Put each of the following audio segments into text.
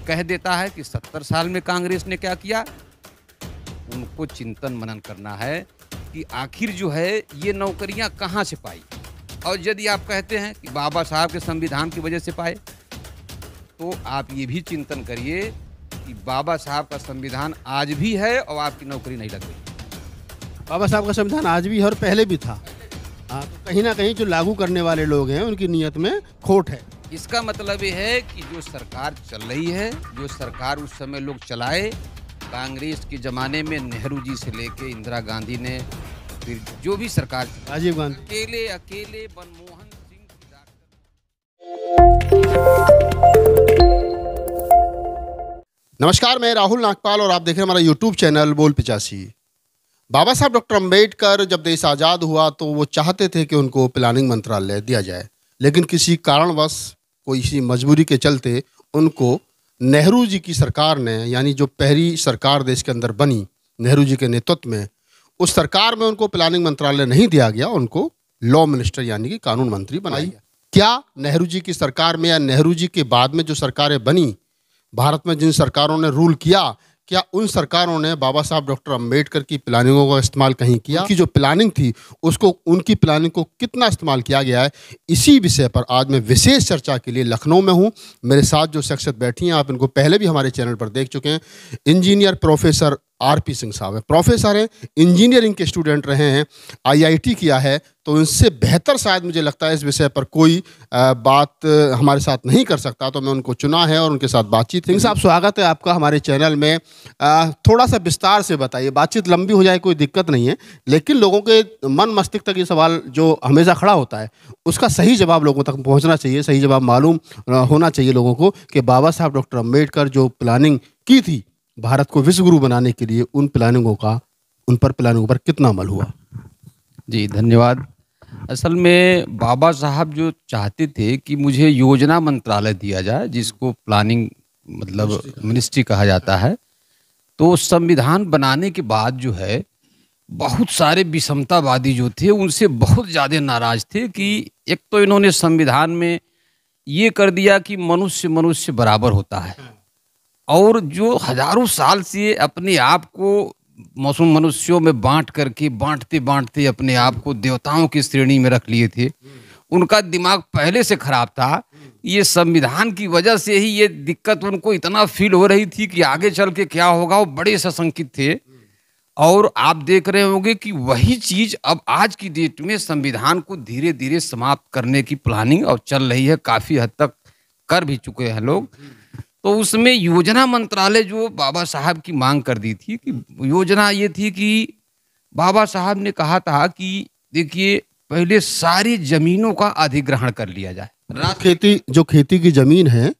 कह देता है कि 70 साल में कांग्रेस ने क्या किया। उनको चिंतन मनन करना है कि आखिर जो है ये नौकरियां कहाँ से पाई। और यदि आप कहते हैं कि बाबा साहब के संविधान की वजह से पाए, तो आप ये भी चिंतन करिए कि बाबा साहब का संविधान आज भी है और आपकी नौकरी नहीं लग गई। बाबा साहब का संविधान आज भी है और पहले भी था। हाँ, तो कहीं ना कहीं जो लागू करने वाले लोग हैं उनकी नीयत में खोट है। इसका मतलब ये है कि जो सरकार चल रही है, जो सरकार उस समय लोग चलाए, कांग्रेस के ज़माने में नेहरू जी से लेके इंदिरा गांधी ने, फिर जो भी सरकार, राजीव गांधी, अकेले मनमोहन सिंह। नमस्कार, मैं राहुल नागपाल और आप देख रहे हैं हमारा यूट्यूब चैनल बोल 85। बाबा साहब डॉक्टर अम्बेडकर जब देश आज़ाद हुआ तो वो चाहते थे कि उनको प्लानिंग मंत्रालय दिया जाए, लेकिन किसी कारणवश, कोई इसी मजबूरी के चलते उनको नेहरू जी की सरकार ने, यानी जो पहली सरकार देश के अंदर बनी नेहरू जी के नेतृत्व में, उस सरकार में उनको प्लानिंग मंत्रालय नहीं दिया गया, उनको लॉ मिनिस्टर यानी कि कानून मंत्री बनाया गया। क्या नेहरू जी की सरकार में या नेहरू जी के बाद में जो सरकारें बनी, भारत में जिन सरकारों ने रूल किया, क्या उन सरकारों ने बाबा साहब डॉक्टर अम्बेडकर की प्लानिंगों का इस्तेमाल कहीं किया? उनकी जो प्लानिंग थी उसको, उनकी प्लानिंग को कितना इस्तेमाल किया गया है, इसी विषय पर आज मैं विशेष चर्चा के लिए लखनऊ में हूं। मेरे साथ जो शख्सियत बैठी हैं, आप इनको पहले भी हमारे चैनल पर देख चुके हैं। इंजीनियर प्रोफेसर आरपी सिंह साहब है, प्रोफेसर हैं, इंजीनियरिंग के स्टूडेंट रहे हैं, आईआईटी किया है, तो इनसे बेहतर शायद मुझे लगता है इस विषय पर कोई बात हमारे साथ नहीं कर सकता, तो मैं उनको चुना है और उनके साथ बातचीत। सिंह साहब, स्वागत है आपका हमारे चैनल में। थोड़ा सा विस्तार से बताइए, बातचीत लंबी हो जाए कोई दिक्कत नहीं है, लेकिन लोगों के मन मस्तिष्क तक ये सवाल जो हमेशा खड़ा होता है उसका सही जवाब लोगों तक पहुँचना चाहिए, सही जवाब मालूम होना चाहिए लोगों को कि बाबा साहब डॉक्टर अम्बेडकर जो प्लानिंग की थी भारत को विश्व गुरु बनाने के लिए, उन प्लानिंगों पर कितना अमल हुआ? जी, धन्यवाद। असल में बाबा साहब जो चाहते थे कि मुझे योजना मंत्रालय दिया जाए, जिसको प्लानिंग मतलब मिनिस्ट्री कहा जाता है, तो संविधान बनाने के बाद जो है बहुत सारे विषमतावादी जो थे उनसे बहुत ज़्यादा नाराज थे कि एक तो इन्होंने संविधान में ये कर दिया कि मनुष्य बराबर होता है, और जो हजारों साल से अपने आप को मनुष्यों में बांटते बांटते अपने आप को देवताओं की श्रेणी में रख लिए थे, उनका दिमाग पहले से खराब था। ये संविधान की वजह से ही ये दिक्कत उनको इतना फील हो रही थी कि आगे चल के क्या होगा, वो बड़े सशंकित थे। और आप देख रहे होंगे कि वही चीज अब आज की डेट में संविधान को धीरे धीरे समाप्त करने की प्लानिंग अब चल रही है, काफी हद तक कर भी चुके हैं लोग। तो उसमें योजना मंत्रालय जो बाबा साहब की मांग कर दी थी, कि योजना ये थी कि बाबा साहब ने कहा था कि देखिए पहले सारी जमीनों का अधिग्रहण कर लिया जाए, जो खेती की जमीन है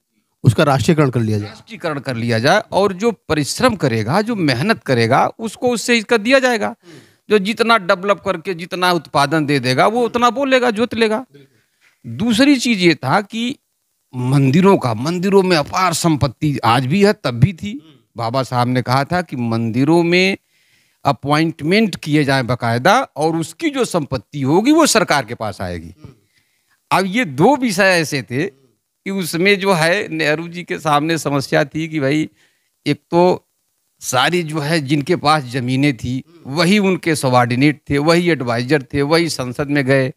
उसका राष्ट्रीयकरण कर लिया जाए, और जो परिश्रम करेगा, जो मेहनत करेगा, उसको उससे इसका दिया जाएगा। जो जितना डेवलप करके जितना उत्पादन दे देगा वो उतना बोलेगा, जोत लेगा। दूसरी चीज ये था कि मंदिरों में अपार संपत्ति आज भी है, तब भी थी। बाबा साहब ने कहा था कि मंदिरों में अपॉइंटमेंट किए जाए बकायदा, और उसकी जो संपत्ति होगी वो सरकार के पास आएगी। अब ये दो विषय ऐसे थे कि उसमें जो है नेहरू जी के सामने समस्या थी कि भाई एक तो सारी जो है जिनके पास जमीनें थी वही उनके सबऑर्डिनेट थे, वही एडवाइजर थे, वही संसद में गए,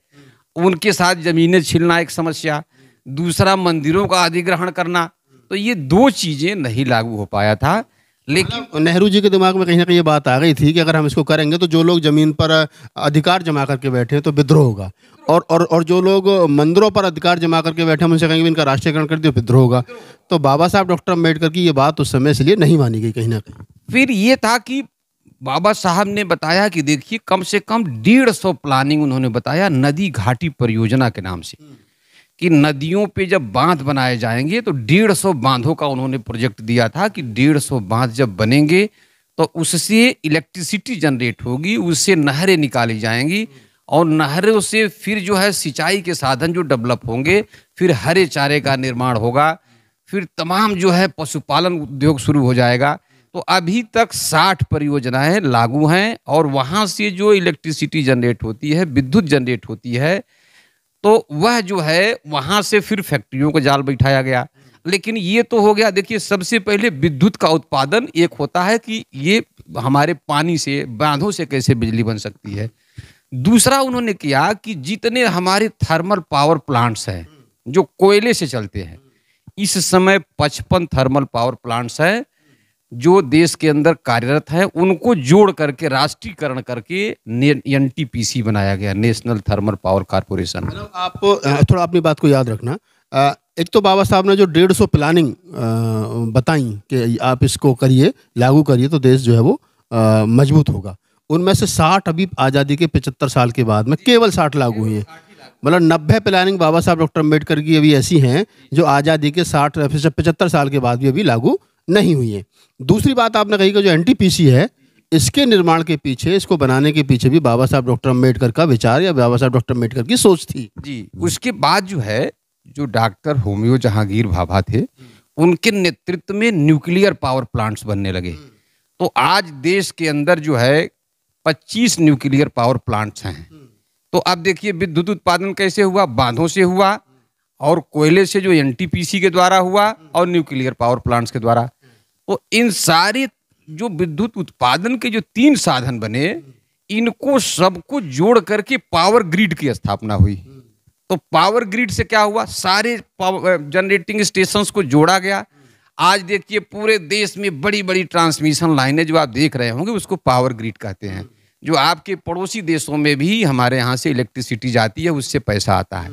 उनके साथ जमीनें छीनना एक समस्या, दूसरा मंदिरों का अधिग्रहण करना। तो ये दो चीजें नहीं लागू हो पाया था। लेकिन नेहरू जी के दिमाग में कहीं ना कहीं ये बात आ गई थी कि अगर हम इसको करेंगे तो जो लोग जमीन पर अधिकार जमा करके बैठे हैं तो विद्रोह होगा, और जो लोग मंदिरों पर अधिकार जमा करके बैठे हैं उनसे कहेंगे इनका राष्ट्रीयकरण कर दियो, विद्रोह होगा। तो बाबा साहब डॉक्टर अम्बेडकर की ये बात उस समय इसलिए नहीं मानी गई कहीं ना कहीं। फिर ये था कि बाबा साहब ने बताया कि देखिए कम से कम 150 प्लानिंग उन्होंने बताया नदी घाटी परियोजना के नाम से, कि नदियों पे जब बांध बनाए जाएंगे तो 150 बांधों का उन्होंने प्रोजेक्ट दिया था कि 150 बांध जब बनेंगे तो उससे इलेक्ट्रिसिटी जनरेट होगी, उससे नहरें निकाली जाएंगी, और नहरों से फिर जो है सिंचाई के साधन जो डेवलप होंगे, फिर हरे चारे का निर्माण होगा, फिर तमाम जो है पशुपालन उद्योग शुरू हो जाएगा। तो अभी तक 60 परियोजनाएं लागू हैं, और वहाँ से जो इलेक्ट्रिसिटी जनरेट होती है, विद्युत जनरेट होती है, तो वह जो है वहाँ से फिर फैक्ट्रियों को जाल बैठाया गया। लेकिन ये तो हो गया। देखिए, सबसे पहले विद्युत का उत्पादन एक होता है कि ये हमारे पानी से, बांधों से कैसे बिजली बन सकती है। दूसरा उन्होंने किया कि जितने हमारे थर्मल पावर प्लांट्स हैं जो कोयले से चलते हैं, इस समय 55 थर्मल पावर प्लांट्स हैं जो देश के अंदर कार्यरत है, उनको जोड़ करके राष्ट्रीयकरण करके एनटीपीसी बनाया गया, नेशनल थर्मल पावर कॉर्पोरेशन। मतलब आप थोड़ा अपनी बात को याद रखना। एक तो बाबा साहब ने जो 150 प्लानिंग बताई कि आप इसको करिए, लागू करिए तो देश जो है वो मजबूत होगा। उनमें से 60 अभी आज़ादी के 75 साल के बाद में केवल 60 लागू हुई हैं। मतलब 90 प्लानिंग बाबा साहब डॉक्टर अम्बेडकर की अभी ऐसी हैं जो आज़ादी के 75 साल के बाद भी अभी लागू नहीं हुई है। दूसरी बात आपने कही कि जो एनटीपीसी है, इसके निर्माण के पीछे, इसको बनाने के पीछे भी बाबा साहब डॉक्टर अम्बेडकर का विचार या बाबा साहब डॉक्टर अम्बेडकर की सोच थी। जी, उसके बाद जो है, जो डॉक्टर होमियो जहांगीर भाभा थे, उनके नेतृत्व में न्यूक्लियर पावर प्लांट्स बनने लगे। तो आज देश के अंदर जो है 25 न्यूक्लियर पावर प्लांट्स हैं। तो अब देखिए विद्युत उत्पादन कैसे हुआ, बांधों से हुआ, और कोयले से जो एनटीपीसी के द्वारा हुआ, और न्यूक्लियर पावर प्लांट्स के द्वारा। तो इन सारे जो विद्युत उत्पादन के जो 3 साधन बने, इनको सबको जोड़ करके पावर ग्रिड की स्थापना हुई। तो पावर ग्रिड से क्या हुआ, सारे जनरेटिंग स्टेशंस को जोड़ा गया। आज देखिए पूरे देश में बड़ी बड़ी ट्रांसमिशन लाइनें जो आप देख रहे होंगे, उसको पावर ग्रिड कहते हैं। जो आपके पड़ोसी देशों में भी हमारे यहाँ से इलेक्ट्रिसिटी जाती है, उससे पैसा आता है।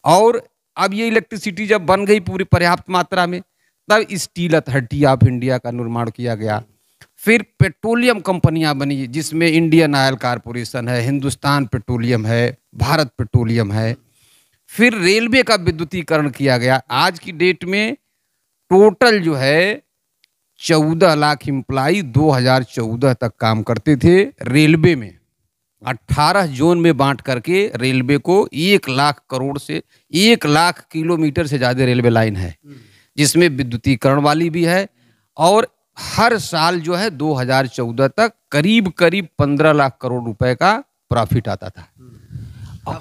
और अब ये इलेक्ट्रिसिटी जब बन गई पूरी पर्याप्त मात्रा में, तब स्टील अथॉरिटी ऑफ इंडिया का निर्माण किया गया। फिर पेट्रोलियम कंपनियां बनी, जिसमें इंडियन ऑयल कॉरपोरेशन है, हिंदुस्तान पेट्रोलियम है, भारत पेट्रोलियम है। फिर रेलवे का विद्युतीकरण किया गया। आज की डेट में टोटल जो है 14 लाख एम्प्लाई 2014 तक काम करते थे रेलवे में। 18 जोन में बांट करके रेलवे को 1 लाख करोड़ से 1 लाख किलोमीटर से ज़्यादा रेलवे लाइन है, जिसमें विद्युतीकरण वाली भी है। और हर साल जो है 2014 तक करीब करीब 15 लाख करोड़ रुपए का प्रॉफिट आता था।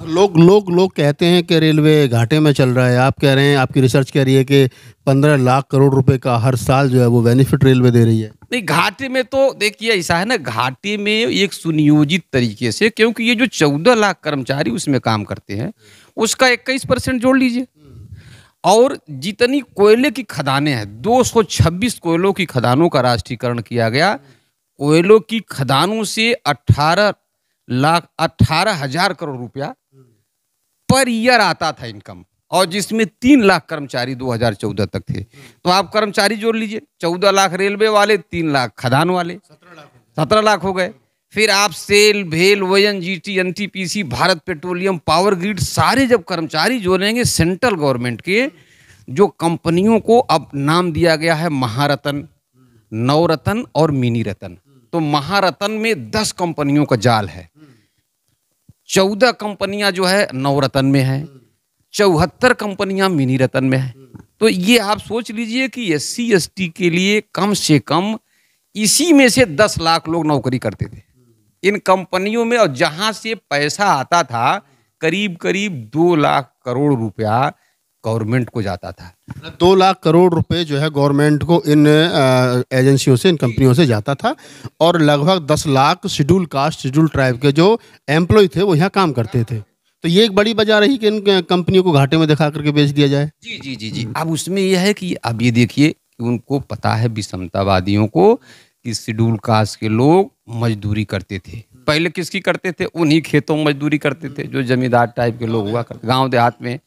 लोग कहते हैं कि रेलवे घाटे में चल रहा है। आप कह रहे हैं, आपकी रिसर्च कह रही है कि 15 लाख करोड़ रुपए का हर साल जो है वो बेनिफिट रेलवे दे रही है। नहीं, घाटे में तो देखिए ऐसा है ना, घाटे में एक सुनियोजित तरीके से, क्योंकि ये जो 14 लाख कर्मचारी उसमें काम करते हैं, उसका 21% जोड़ लीजिए। और जितनी कोयले की खदानें हैं, 226 कोयलों की खदानों का राष्ट्रीयकरण किया गया। कोयलों की खदानों से 18,000 करोड़ रुपया पर ईयर आता था इनकम, और जिसमें 3 लाख कर्मचारी 2014 तक थे। तो आप कर्मचारी जोड़ लीजिए, 14 लाख रेलवे वाले, 3 लाख खदान वाले, 17 लाख हो गए। फिर आप सेल, भेल, ONGC, NTPC, Bharat petroleum, power grid, सारे जब कर्मचारी जोड़ेंगे सेंट्रल गवर्नमेंट के, जो कंपनियों को अब नाम दिया गया है महारत्न, नवरत्न और मिनी रत्न। तो महारत्न में 10 कंपनियों का जाल है, 14 कंपनियां जो है नवरत्न में है, 74 कंपनियां मिनी रत्न में है। तो ये आप सोच लीजिए कि SC ST के लिए कम से कम इसी में से 10 लाख लोग नौकरी करते थे इन कंपनियों में। और जहां से पैसा आता था, करीब करीब 2 लाख करोड़ रुपया गवर्नमेंट को जाता था। 2 लाख करोड़ रुपए जो है गवर्नमेंट को इन एजेंसियों से, इन कंपनियों से जाता था। और लगभग 10 lakh schedule caste, schedule tribe के जो एम्प्लॉय थे वो यहाँ काम करते थे। तो ये एक बड़ी वजह रही कि इन कंपनियों को घाटे में दिखा करके बेच दिया जाए। जी जी जी जी। अब उसमें यह है कि अब ये देखिए कि उनको पता है विषमतावादियों को कि शेड्यूल कास्ट के लोग मजदूरी करते थे। पहले किसकी करते थे? उन्हीं खेतों में मजदूरी करते थे, जो जमींदार टाइप के लोग हुआ करते गाँव देहात में।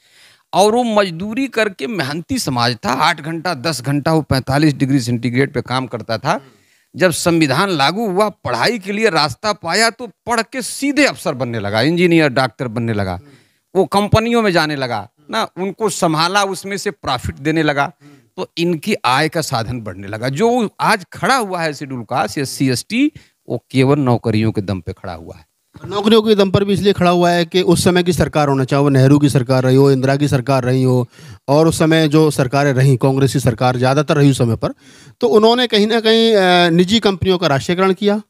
और वो मजदूरी करके मेहनती समाज था। 8 घंटा 10 घंटा वो 45 डिग्री सेंटीग्रेड पे काम करता था। जब संविधान लागू हुआ, पढ़ाई के लिए रास्ता पाया, तो पढ़ के सीधे अफसर बनने लगा, इंजीनियर, डॉक्टर बनने लगा। वो कंपनियों में जाने लगा ना, उनको संभाला, उसमें से प्रॉफिट देने लगा। तो इनकी आय का साधन बढ़ने लगा। जो आज खड़ा हुआ है शेड्यूल कास्ट, SC ST, वो केवल नौकरियों के दम पे खड़ा हुआ है। नौकरियों के दम पर भी इसलिए खड़ा हुआ है कि उस समय की सरकार होना, चाहे वो नेहरू की सरकार रही हो, इंदिरा की सरकार रही हो, और उस समय जो सरकारें रहीं, कांग्रेस की सरकार ज़्यादातर रही उस समय पर, तो उन्होंने कहीं ना कहीं निजी कंपनियों का राष्ट्रीयकरण किया।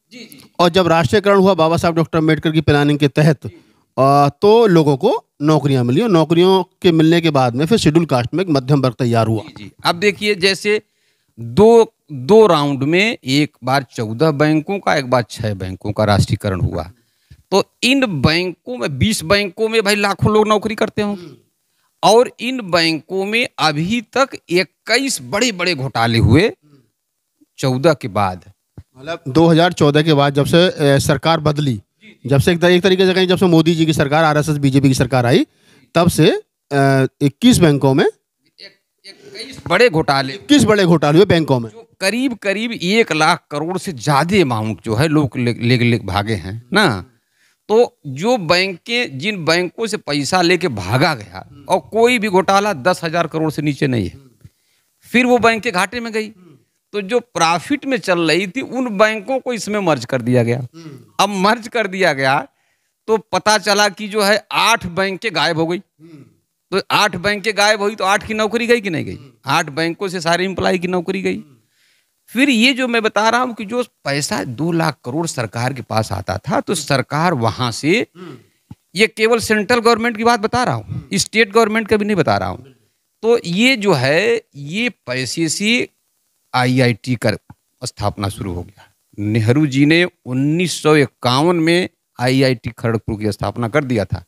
और जब राष्ट्रीयकरण हुआ बाबा साहब डॉक्टर अम्बेडकर की प्लानिंग के तहत, तो लोगों को नौकरियां मिली और नौकरियों के मिलने के बाद में फिर शेड्यूल कास्ट में एक मध्यम वर्ग तैयार हुआ। जी जी। अब देखिए, जैसे दो दो राउंड में एक बार 14 बैंकों का, एक बार 6 बैंकों का राष्ट्रीयकरण हुआ। तो इन बैंकों में 20 बैंकों में भाई लाखों लोग नौकरी करते होंगे, और इन बैंकों में अभी तक 21 बड़े बड़े घोटाले हुए 14 के बाद। मतलब 2014 के बाद जब से सरकार बदली, जब से एक तरीके से कहीं जब से मोदी जी की सरकार, आरएसएस बीजेपी की सरकार आई, तब से 21 बैंकों में 21 बड़े घोटाले, 21 बड़े घोटाले हुए बैंकों में, जो करीब करीब 1 लाख करोड़ से ज्यादा अमाउंट जो है लोग ले भागे हैं ना। तो जो बैंकें, जिन बैंकों से पैसा लेके भागा गया, और कोई भी घोटाला 10,000 करोड़ से नीचे नहीं है, फिर वो बैंक के घाटे में गई। तो जो प्रॉफिट में चल रही थी उन बैंकों को इसमें मर्ज कर दिया गया। अब मर्ज कर दिया गया तो पता चला कि जो है 8 बैंकें गायब हो गई। तो 8 बैंकें गायब हुई तो 8 की नौकरी गई कि नहीं गई? 8 बैंकों से सारे एम्प्लॉय की नौकरी गई। फिर ये जो मैं बता रहा हूं कि जो पैसा 2 लाख करोड़ सरकार के पास आता था, तो सरकार वहां से, ये केवल सेंट्रल गवर्नमेंट की बात बता रहा हूं, स्टेट गवर्नमेंट का भी नहीं बता रहा हूं। तो ये जो है, ये पैसे से आईआईटी का स्थापना शुरू हो गया। नेहरू जी ने 1951 में आईआईटी खड़गपुर की स्थापना कर दिया था।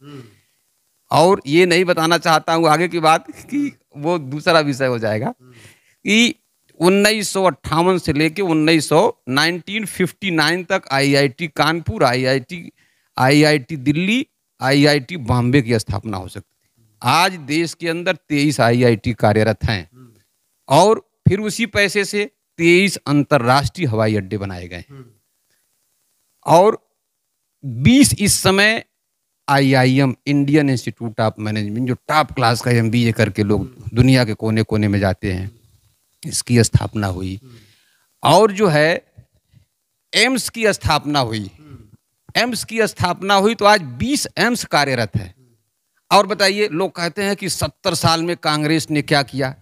और ये नहीं बताना चाहता हूँ आगे की बात, कि वो दूसरा विषय हो जाएगा, कि 1958 से लेके 1959 तक IIT Kanpur, IIT Delhi, IIT Bombay की स्थापना हो सकती थी। आज देश के अंदर 23 आईआईटी कार्यरत हैं, और फिर उसी पैसे से 23 अंतर्राष्ट्रीय हवाई अड्डे बनाए गए, और 20 इस समय IIM, Indian institute of management, जो टॉप क्लास का एमबीए करके लोग दुनिया के कोने कोने में जाते हैं, इसकी स्थापना हुई। और जो है एम्स की स्थापना हुई। एम्स की स्थापना हुई तो आज 20 एम्स कार्यरत है। और बताइए, लोग कहते हैं कि 70 साल में कांग्रेस ने क्या किया।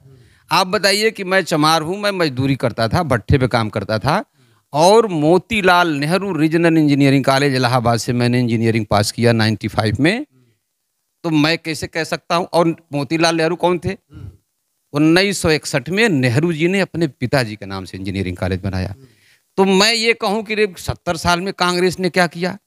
आप बताइए कि मैं चमार हूं, मैं मजदूरी करता था, भट्ठे पे काम करता था, और Motilal Nehru regional engineering college Allahabad से मैंने इंजीनियरिंग पास किया 95 में। तो मैं कैसे कह सकता हूं, और मोतीलाल नेहरू कौन थे? 1961 में नेहरू जी ने अपने पिताजी के नाम से इंजीनियरिंग कॉलेज बनाया। तो मैं ये कहूं कि 70 साल में कांग्रेस ने क्या किया,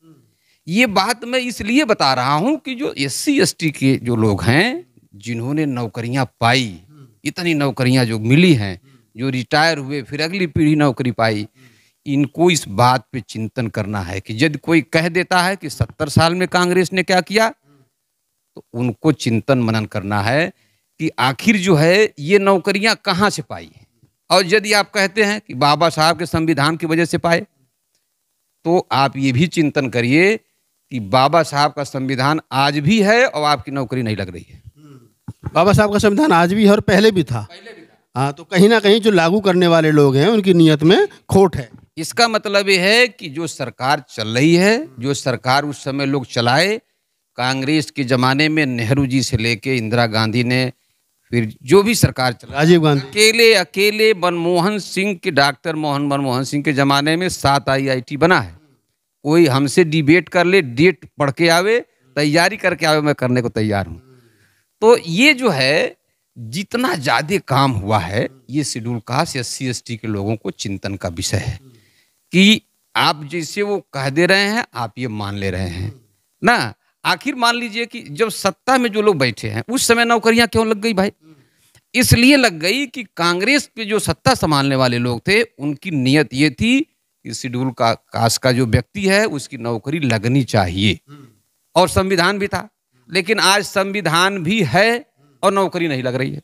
ये बात मैं इसलिए बता रहा हूं कि जो SC ST के जो लोग हैं, जिन्होंने नौकरियां पाई, इतनी नौकरियां जो मिली हैं, जो रिटायर हुए फिर अगली पीढ़ी नौकरी पाई, इनको इस बात पे चिंतन करना है कि यदि कोई कह देता है कि 70 साल में कांग्रेस ने क्या किया, तो उनको चिंतन मनन करना है कि आखिर जो है ये नौकरियां कहां से पाई। और यदि आप कहते हैं कि बाबा साहब के संविधान की वजह से पाए, तो आप ये भी चिंतन करिए कि बाबा साहब का संविधान आज भी है और आपकी नौकरी नहीं लग रही है। बाबा साहब का संविधान आज भी है और पहले भी था। हाँ, तो कहीं ना कहीं जो लागू करने वाले लोग हैं उनकी नीयत में खोट है। इसका मतलब ये है कि जो सरकार चल रही है, जो सरकार उस समय लोग चलाए, कांग्रेस के जमाने में नेहरू जी से लेके इंदिरा गांधी ने, फिर जो भी सरकार चला, राजीव गांधी, अकेले मनमोहन सिंह के, डॉक्टर मनमोहन सिंह के जमाने में 7 आईआईटी बना है। कोई हमसे डिबेट कर ले, डेट पढ़ के आवे, तैयारी करके आवे, मैं करने को तैयार हूं। तो ये जो है, जितना ज्यादा काम हुआ है, ये शेड्यूल कास्ट SC ST के लोगों को चिंतन का विषय है कि आप जैसे वो कह दे रहे हैं, आप ये मान ले रहे हैं ना। आखिर मान लीजिए कि जब सत्ता में जो लोग बैठे हैं, उस समय नौकरियां क्यों लग गई भाई? इसलिए लग गई कि कांग्रेस पे जो सत्ता संभालने वाले लोग थे, उनकी नीयत ये थी कि शेड्यूल कास्ट का जो व्यक्ति है उसकी नौकरी लगनी चाहिए, और संविधान भी था। लेकिन आज संविधान भी है और नौकरी नहीं लग रही है।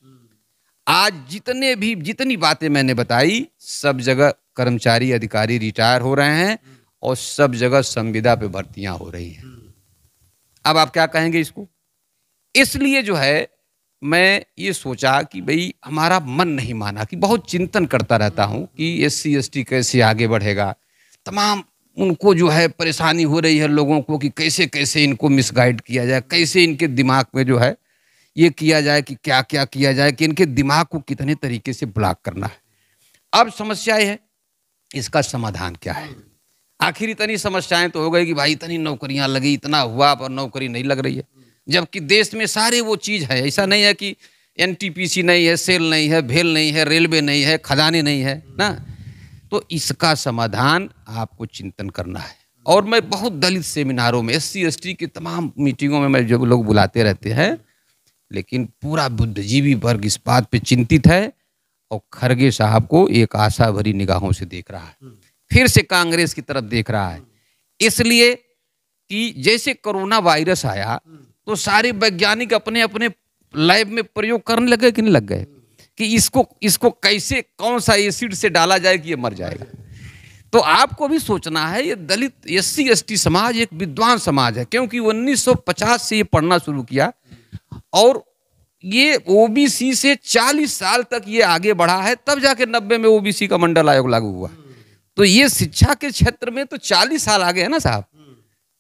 आज जितनी बातें मैंने बताई, सब जगह कर्मचारी अधिकारी रिटायर हो रहे हैं, और सब जगह संविदा पे भर्तियां हो रही हैं। अब आप क्या कहेंगे इसको? इसलिए जो है, मैं ये सोचा कि भाई हमारा मन नहीं माना, कि बहुत चिंतन करता रहता हूं कि SC ST कैसे आगे बढ़ेगा। तमाम उनको जो है परेशानी हो रही है लोगों को, कि कैसे कैसे इनको मिसगाइड किया जाए, कैसे इनके दिमाग में जो है ये किया जाए कि क्या क्या किया जाए, कि इनके दिमाग को कितने तरीके से ब्लॉक करना है। अब समस्या ये है, इसका समाधान क्या है? आखिर इतनी समस्याएं तो हो गई कि भाई इतनी नौकरियां लगी, इतना हुआ, पर नौकरी नहीं लग रही है। जबकि देश में सारे वो चीज़ है, ऐसा नहीं है कि एनटीपीसी नहीं है, सेल नहीं है, भेल नहीं है, रेलवे नहीं है, खदानें नहीं है ना। तो इसका समाधान आपको चिंतन करना है। और मैं बहुत दलित सेमिनारों में, SC ST की तमाम मीटिंगों में मैं जो लोग बुलाते रहते हैं, लेकिन पूरा बुद्धिजीवी वर्ग इस बात पे चिंतित है और खरगे साहब को एक आशा भरी निगाहों से देख रहा है, फिर से कांग्रेस की तरफ देख रहा है। इसलिए कि जैसे कोरोना वायरस आया तो सारे वैज्ञानिक अपने अपने लैब में प्रयोग करने लगे कि नहीं लग गए, कि इसको कैसे, कौन सा एसिड से डाला जाए कि ये मर जाएगा। तो आपको भी सोचना है, ये दलित SC ST समाज एक विद्वान समाज है, क्योंकि 1950 से ये पढ़ना शुरू किया और ये OBC से 40 साल तक ये आगे बढ़ा है, तब जाके 90 में OBC का मंडल आयोग लागू हुआ। तो ये शिक्षा के क्षेत्र में तो 40 साल आगे है ना साहब,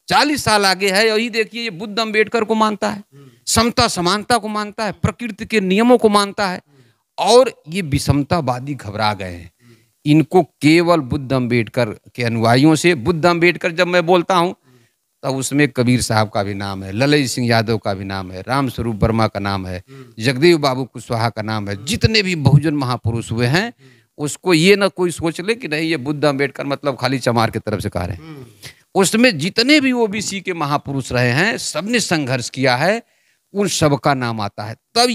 40 साल आगे है। यही देखिए, ये बुद्ध अम्बेडकर को मानता है, समता समानता को मानता है, प्रकृति के नियमों को मानता है, और ये विषमतावादी घबरा गए हैं। इनको केवल बुद्ध अम्बेडकर के अनुयायियों से, बुद्ध अम्बेडकर जब मैं बोलता हूं तब उसमें कबीर साहब का भी नाम है, ललई सिंह यादव का भी नाम है, राम स्वरूप वर्मा का नाम है, जगदेव बाबू कुशवाहा का नाम है, जितने भी बहुजन महापुरुष हुए हैं, उसको ये ना कोई सोच ले कि नहीं ये बुद्ध अम्बेडकर मतलब खाली चमार की तरफ से कह रहे हैं। उसमें जितने भी OBC के महापुरुष रहे हैं, सबने संघर्ष किया है, उन सबका नाम आता है। तब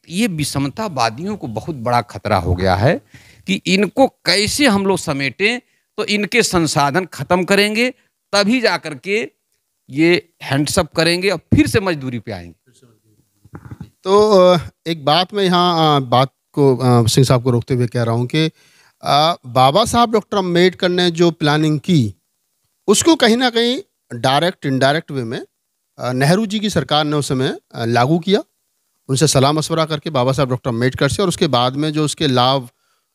ये विषमतावादियों को बहुत बड़ा खतरा हो गया है कि इनको कैसे हम लोग समेटें, तो इनके संसाधन खत्म करेंगे, तभी जाकर के ये हैंड्सअप करेंगे और फिर से मजदूरी पे आएंगे। तो एक बात मैं यहाँ बात को सिंह साहब को रोकते हुए कह रहा हूँ कि बाबा साहब डॉक्टर अम्बेडकर ने जो प्लानिंग की, उसको कहीं ना कहीं डायरेक्ट इनडायरेक्ट वे में नेहरू जी की सरकार ने उस समय लागू किया, उनसे सलाह मशवरा करके बाबा साहब डॉक्टर अम्बेडकर से, और उसके बाद में जो उसके लाभ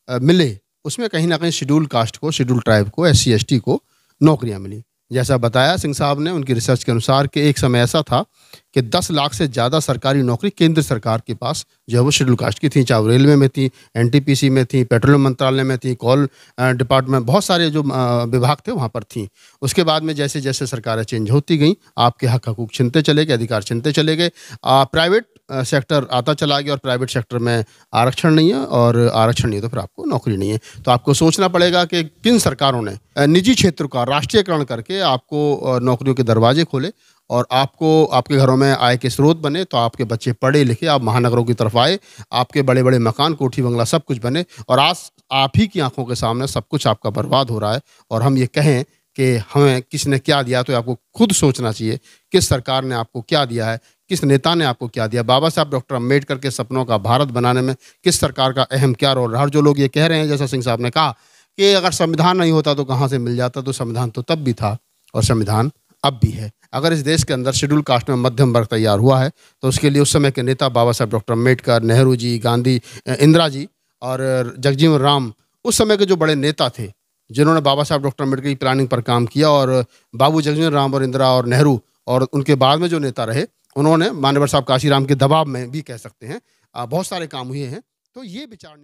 मिले, उसमें कहीं ना कहीं शेड्यूल कास्ट को, शेड्यूल ट्राइब को, SC ST को नौकरियां मिली। जैसा बताया सिंह साहब ने, उनकी रिसर्च के अनुसार कि एक समय ऐसा था कि 10 लाख से ज़्यादा सरकारी नौकरी केंद्र सरकार के पास जो है वो शेड्यूल कास्ट की थी, चाहे रेलवे में थी, NTPC में थी, पेट्रोलियम मंत्रालय में थी, कोल डिपार्टमेंट, बहुत सारे जो विभाग थे वहाँ पर थी। उसके बाद में जैसे जैसे सरकारें चेंज होती गई, आपके हक हकूक छिनते चले गए, अधिकार छिनते चले गए, प्राइवेट सेक्टर आता चला गया, और प्राइवेट सेक्टर में आरक्षण नहीं है, और आरक्षण नहीं है तो फिर आपको नौकरी नहीं है। तो आपको सोचना पड़ेगा कि किन सरकारों ने निजी क्षेत्र का राष्ट्रीयकरण करके आपको नौकरियों के दरवाजे खोले, और आपको आपके घरों में आय के स्रोत बने, तो आपके बच्चे पढ़े लिखे, आप महानगरों की तरफ आए, आपके बड़े बड़े मकान, कोठी बंगला सब कुछ बने, और आज आप ही की आंखों के सामने सब कुछ आपका बर्बाद हो रहा है। और हम ये कहें कि हमें किसने क्या दिया, तो आपको खुद सोचना चाहिए किस सरकार ने आपको क्या दिया है, किस नेता ने आपको क्या दिया। बाबा साहब डॉक्टर अम्बेडकर के सपनों का भारत बनाने में किस सरकार का अहम क्या रोल रहा। और जो लोग ये कह रहे हैं, जैसा सिंह साहब ने कहा कि अगर संविधान नहीं होता तो कहाँ से मिल जाता, तो संविधान तो तब भी था और संविधान अब भी है। अगर इस देश के अंदर शेड्यूल कास्ट में मध्यम वर्ग तैयार हुआ है, तो उसके लिए उस समय के नेता बाबा साहब डॉक्टर अम्बेडकर, नेहरू जी, गांधी, इंदिरा जी और जगजीवन राम, उस समय के जो बड़े नेता थे जिन्होंने बाबा साहब डॉक्टर अम्बेडकर की प्लानिंग पर काम किया, और बाबू जगजीवन राम और इंदिरा और नेहरू, और उनके बाद में जो नेता रहे, उन्होंने मान्यवर साहब काशीराम के दबाव में भी कह सकते हैं बहुत सारे काम हुए हैं। तो ये विचार